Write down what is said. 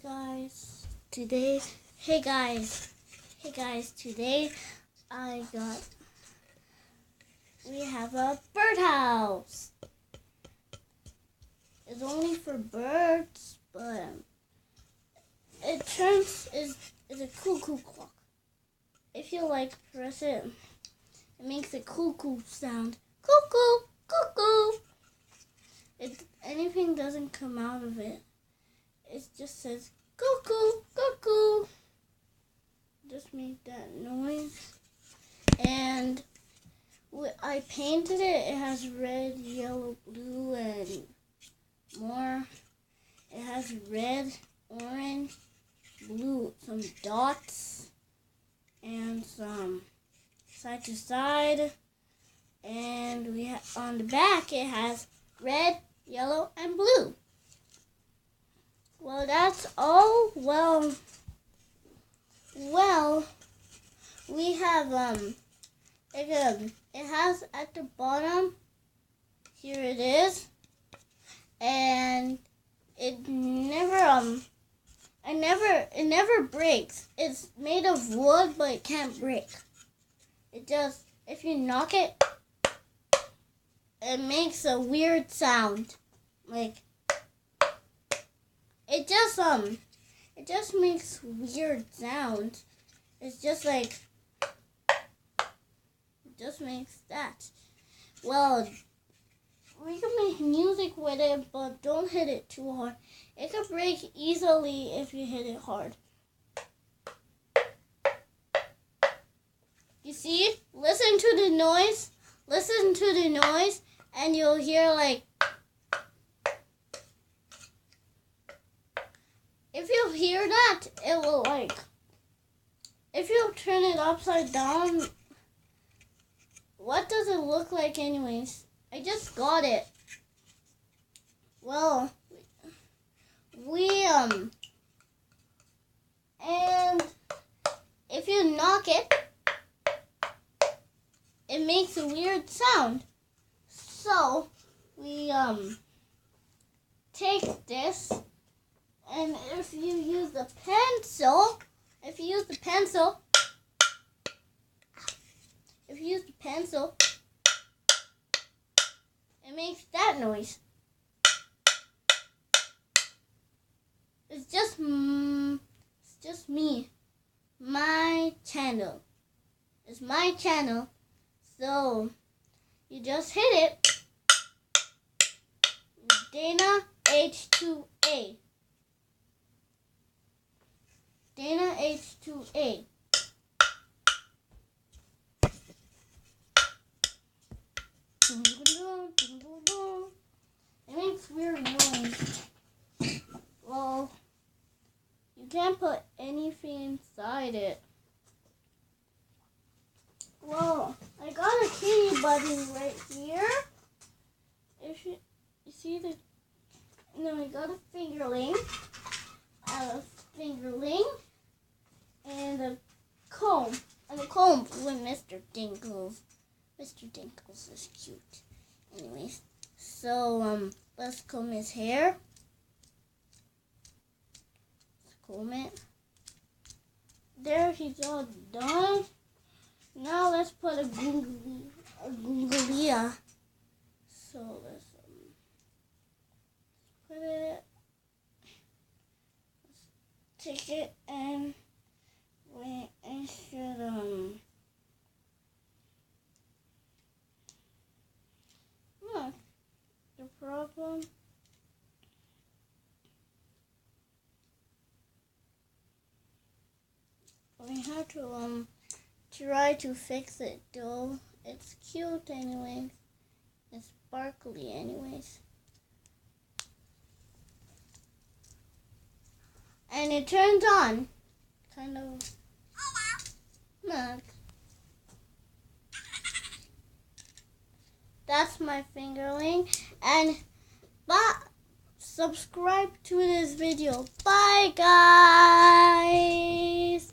Today we have a birdhouse. It's only for birds, but is a cuckoo clock. If you press it, it makes a cuckoo sound. Cuckoo, cuckoo. Anything doesn't come out of it. It just says cuckoo, cuckoo. Just make that noise. And I painted it. It has red, yellow, blue, and more. It has red, orange, blue, some dots, and some side to side. And on the back it has red, yellow, and blue. Well, that's all. Well, we have it has at the bottom. Here it is, and it never breaks. It's made of wood, but it can't break. It just, if you knock it, it makes a weird sound. It just makes weird sounds. It's just it just makes that. Well, we can make music with it, but don't hit it too hard. It could break easily if you hit it hard. You see? Listen to the noise. Listen to the noise, and you'll hear if you hear that, it will if you turn it upside down, what does it look like anyways? I just got it. Well, and if you knock it, it makes a weird sound. So, we take this, and if you use the pencil, it makes that noise. It's just me. My channel. It's my channel. So, you just hit it. Dana H2A. Dana H2A. It makes weird noise. Well, you can't put anything inside it. Well, I got a kitty button right here. If you see I got a fingerling. And a comb. And a comb with Mr. Dinkles. Mr. Dinkles is cute. Anyways, so let's comb his hair. Let's comb it. There, he's all done. Now let's put a googlia. So let's put it. Let's take it and I should look. The problem. We have to try to fix it though. It's cute anyways. It's sparkly anyways. And it turns on. Kind of. Look. That's my fingerling. And subscribe to this video. Bye guys.